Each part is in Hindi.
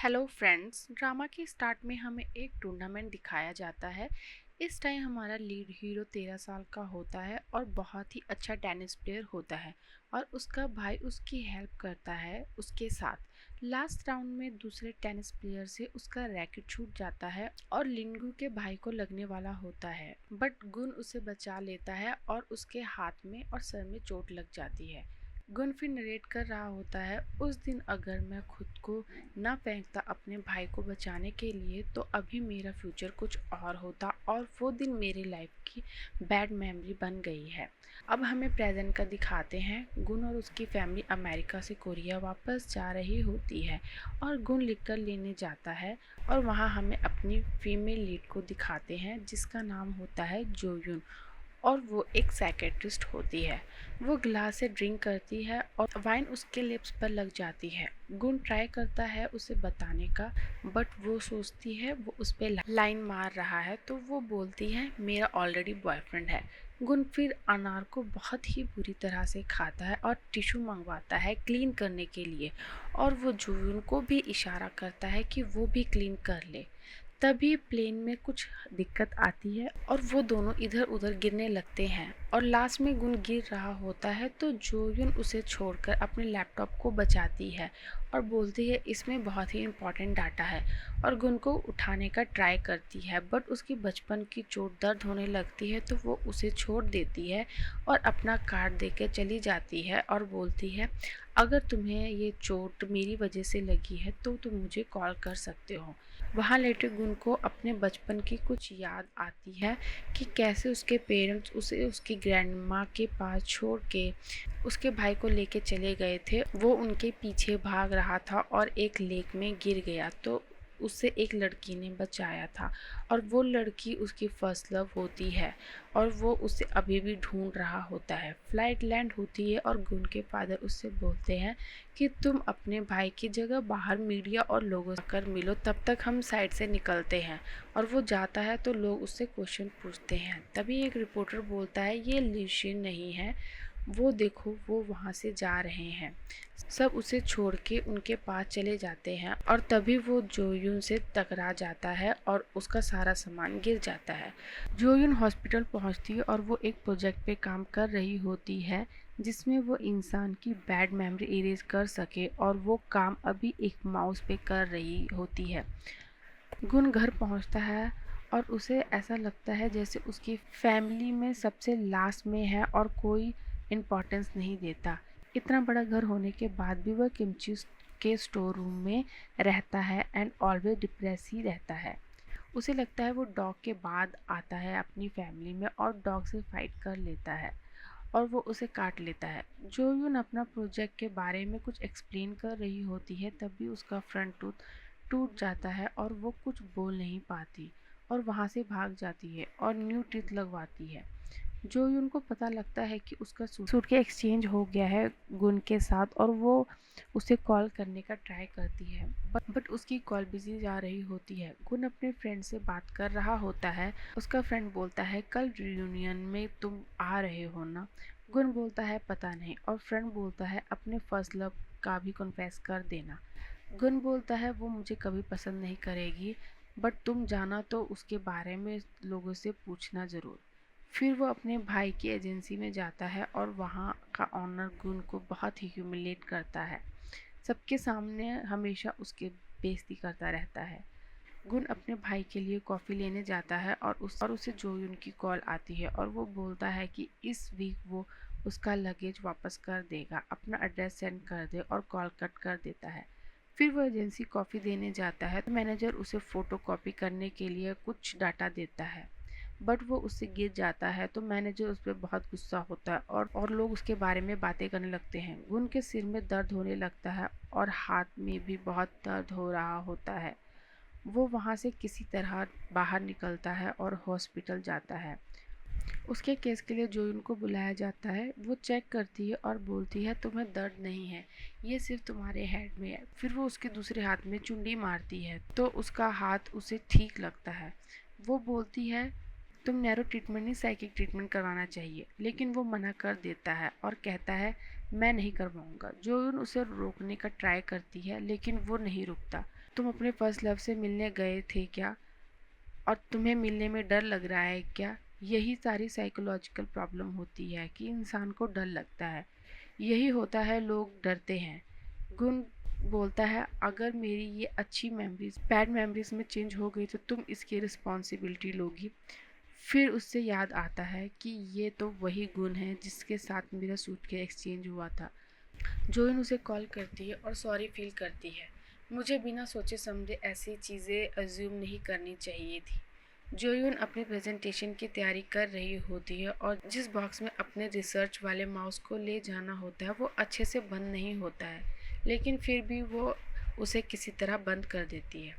हेलो फ्रेंड्स, ड्रामा के स्टार्ट में हमें एक टूर्नामेंट दिखाया जाता है। इस टाइम हमारा लीड हीरो 13 साल का होता है और बहुत ही अच्छा टेनिस प्लेयर होता है और उसका भाई उसकी हेल्प करता है उसके साथ। लास्ट राउंड में दूसरे टेनिस प्लेयर से उसका रैकेट छूट जाता है और लिंगू के भाई को लगने वाला होता है, बट गुन उसे बचा लेता है और उसके हाथ में और सर में चोट लग जाती है। गुन फिर नरेट कर रहा होता है, उस दिन अगर मैं खुद को ना फेंकता अपने भाई को बचाने के लिए तो अभी मेरा फ्यूचर कुछ और होता और वो दिन मेरी लाइफ की बैड मेमोरी बन गई है। अब हमें प्रेजेंट का दिखाते हैं। गुन और उसकी फैमिली अमेरिका से कोरिया वापस जा रही होती है और गुन लिखकर लेने जाता है और वहाँ हमें अपनी फीमेल लीड को दिखाते हैं जिसका नाम होता है जोयुन और वो एक साइकेट्रिस्ट होती है। वो गिलास से ड्रिंक करती है और वाइन उसके लिप्स पर लग जाती है। गुन ट्राई करता है उसे बताने का, बट वो सोचती है वो उस पर लाइन मार रहा है तो वो बोलती है मेरा ऑलरेडी बॉयफ्रेंड है। गुन फिर अनार को बहुत ही बुरी तरह से खाता है और टिश्यू मंगवाता है क्लीन करने के लिए और वो जून को भी इशारा करता है कि वो भी क्लीन कर ले। तभी प्लेन में कुछ दिक्कत आती है और वो दोनों इधर उधर गिरने लगते हैं और लास्ट में गुन गिर रहा होता है तो जोयुन उसे छोड़कर अपने लैपटॉप को बचाती है और बोलती है इसमें बहुत ही इम्पोर्टेंट डाटा है और गुन को उठाने का ट्राई करती है, बट उसकी बचपन की चोट दर्द होने लगती है तो वो उसे छोड़ देती है और अपना कार्ड देकर चली जाती है और बोलती है अगर तुम्हें ये चोट मेरी वजह से लगी है तो तुम मुझे कॉल कर सकते हो। वहाँ लेटे गुन को अपने बचपन की कुछ याद आती है कि कैसे उसके पेरेंट्स उसे उसकी ग्रैंडमा के पास छोड़ के उसके भाई को लेके चले गए थे। वो उनके पीछे भाग रहा था और एक लेक में गिर गया तो उसे एक लड़की ने बचाया था और वो लड़की उसकी फर्स्ट लव होती है और वो उसे अभी भी ढूंढ रहा होता है। फ्लाइट लैंड होती है और गुन के फादर उससे बोलते हैं कि तुम अपने भाई की जगह बाहर मीडिया और लोगों से कर मिलो, तब तक हम साइड से निकलते हैं। और वो जाता है तो लोग उससे क्वेश्चन पूछते हैं। तभी एक रिपोर्टर बोलता है ये ल्यूशियन नहीं है, वो देखो वो वहाँ से जा रहे हैं। सब उसे छोड़ के उनके पास चले जाते हैं और तभी वो जोयुन से टकरा जाता है और उसका सारा सामान गिर जाता है। जोयुन हॉस्पिटल पहुंचती है और वो एक प्रोजेक्ट पे काम कर रही होती है जिसमें वो इंसान की बैड मेमोरी इरेज कर सके और वो काम अभी एक माउस पे कर रही होती है। गुन घर पहुंचता है और उसे ऐसा लगता है जैसे उसकी फैमिली में सबसे लास्ट में है और कोई इम्पोर्टेंस नहीं देता। इतना बड़ा घर होने के बाद भी वह किमची के स्टोर रूम में रहता है एंड ऑलवेज डिप्रेस ही रहता है। उसे लगता है वो डॉग के बाद आता है अपनी फैमिली में और डॉग से फाइट कर लेता है और वो उसे काट लेता है। जोयुन अपना प्रोजेक्ट के बारे में कुछ एक्सप्लेन कर रही होती है तभी उसका फ्रंट टूथ टूट जाता है और वो कुछ बोल नहीं पाती और वहाँ से भाग जाती है और न्यू टीथ लगवाती है। जोयुन को पता लगता है कि उसका सूट के एक्सचेंज हो गया है गुन के साथ और वो उसे कॉल करने का ट्राई करती है, बट उसकी कॉल बिजी जा रही होती है। गुन अपने फ्रेंड से बात कर रहा होता है। उसका फ्रेंड बोलता है कल रियूनियन में तुम आ रहे हो ना। गुन बोलता है पता नहीं और फ्रेंड बोलता है अपने फर्स्ट लव का भी कन्फेस कर देना। गुन बोलता है वो मुझे कभी पसंद नहीं करेगी, बट तुम जाना तो उसके बारे में लोगों से पूछना ज़रूर। फिर वो अपने भाई की एजेंसी में जाता है और वहाँ का ऑनर गुन को बहुत ही ह्यूमिलेट करता है। सबके सामने हमेशा उसकी बेइज्जती करता रहता है। गुन अपने भाई के लिए कॉफ़ी लेने जाता है और उसे जोयुन की कॉल आती है और वो बोलता है कि इस वीक वो उसका लगेज वापस कर देगा, अपना एड्रेस सेंड कर दे और कॉल कट कर देता है। फिर वो एजेंसी कॉफ़ी देने जाता है तो मैनेजर उसे फ़ोटो कॉपी करने के लिए कुछ डाटा देता है, बट वो उससे गिर जाता है तो मैनेजर उस पर बहुत गुस्सा होता है और लोग उसके बारे में बातें करने लगते हैं। गुन के सिर में दर्द होने लगता है और हाथ में भी बहुत दर्द हो रहा होता है। वो वहाँ से किसी तरह बाहर निकलता है और हॉस्पिटल जाता है। उसके केस के लिए जो उनको बुलाया जाता है वो चेक करती है और बोलती है तुम्हें दर्द नहीं है, ये सिर्फ तुम्हारे हेड में है। फिर वो उसके दूसरे हाथ में चुंडी मारती है तो उसका हाथ उसे ठीक लगता है। वो बोलती है तुम नैरो ट्रीटमेंट नहीं साइकिक ट्रीटमेंट करवाना चाहिए, लेकिन वो मना कर देता है और कहता है मैं नहीं कर पाऊँगा। जोयुन उसे रोकने का ट्राई करती है लेकिन वो नहीं रुकता। तुम अपने फर्स्ट लव से मिलने गए थे क्या? और तुम्हें मिलने में डर लग रहा है क्या? यही सारी साइकोलॉजिकल प्रॉब्लम होती है कि इंसान को डर लगता है। यही होता है, लोग डरते हैं। गुण बोलता है, अगर मेरी ये अच्छी मेमोरीज बैड मेमोरीज में चेंज हो गई तो तुम इसकी रिस्पॉन्सिबिलिटी लोगी। फिर उससे याद आता है कि ये तो वही गुण है जिसके साथ मेरा सूट के एक्सचेंज हुआ था। जोइन उसे कॉल करती है और सॉरी फील करती है। मुझे बिना सोचे समझे ऐसी चीज़ें अज्यूम नहीं करनी चाहिए थी। जोयुन अपनी प्रेजेंटेशन की तैयारी कर रही होती है और जिस बॉक्स में अपने रिसर्च वाले माउस को ले जाना होता है वो अच्छे से बंद नहीं होता है, लेकिन फिर भी वो उसे किसी तरह बंद कर देती है।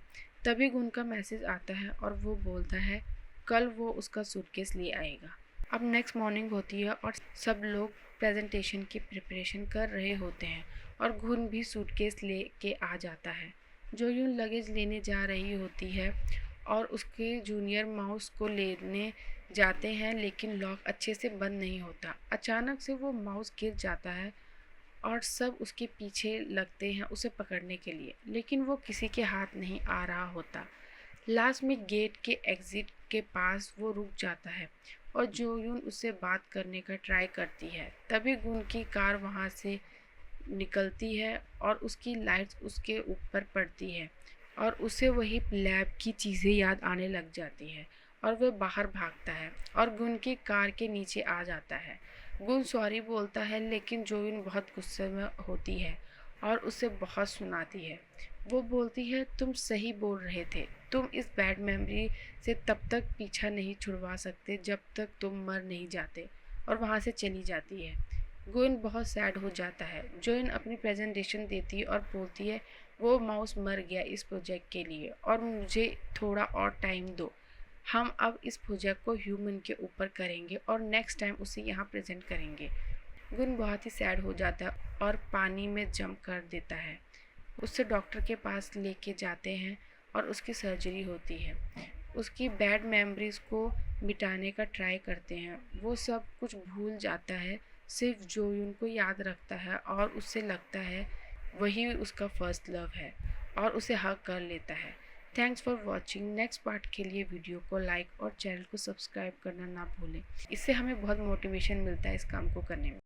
तभी गुन का मैसेज आता है और वो बोलता है कल वो उसका सूटकेस ले आएगा। अब नेक्स्ट मॉर्निंग होती है और सब लोग प्रेजेंटेशन की प्रिपरेशन कर रहे होते हैं और गुन भी सूटकेस ले के आ जाता है। जोयुन लगेज लेने जा रही होती है और उसके जूनियर माउस को लेने जाते हैं लेकिन लॉक अच्छे से बंद नहीं होता। अचानक से वो माउस गिर जाता है और सब उसके पीछे लगते हैं उसे पकड़ने के लिए, लेकिन वो किसी के हाथ नहीं आ रहा होता। लास्ट में गेट के एग्जिट के पास वो रुक जाता है और जोयुन उससे बात करने का ट्राई करती है। तभी गुन की कार वहाँ से निकलती है और उसकी लाइट्स उसके ऊपर पड़ती है और उसे वही लैब की चीज़ें याद आने लग जाती है और वह बाहर भागता है और गुन की कार के नीचे आ जाता है। गुन सॉरी बोलता है लेकिन जोयुन बहुत गुस्से में होती है और उसे बहुत सुनाती है। वो बोलती है तुम सही बोल रहे थे, तुम इस बैड मेमोरी से तब तक पीछा नहीं छुड़वा सकते जब तक तुम मर नहीं जाते, और वहाँ से चली जाती है। गुन बहुत सैड हो जाता है। जोइन अपनी प्रेजेंटेशन देती है और बोलती है वो माउस मर गया इस प्रोजेक्ट के लिए और मुझे थोड़ा और टाइम दो। हम अब इस प्रोजेक्ट को ह्यूमन के ऊपर करेंगे और नेक्स्ट टाइम उसे यहाँ प्रेजेंट करेंगे। गुन बहुत ही सैड हो जाता है और पानी में जंप कर देता है। उससे डॉक्टर के पास लेके जाते हैं और उसकी सर्जरी होती है। उसकी बैड मेमोरीज को मिटाने का ट्राई करते हैं। वो सब कुछ भूल जाता है, सिर्फ जोयुन को याद रखता है और उससे लगता है वही उसका फर्स्ट लव है और उसे हग कर लेता है। Thanks for watching. Next part के लिए वीडियो को लाइक और चैनल को सब्सक्राइब करना ना भूलें। इससे हमें बहुत मोटिवेशन मिलता है इस काम को करने में।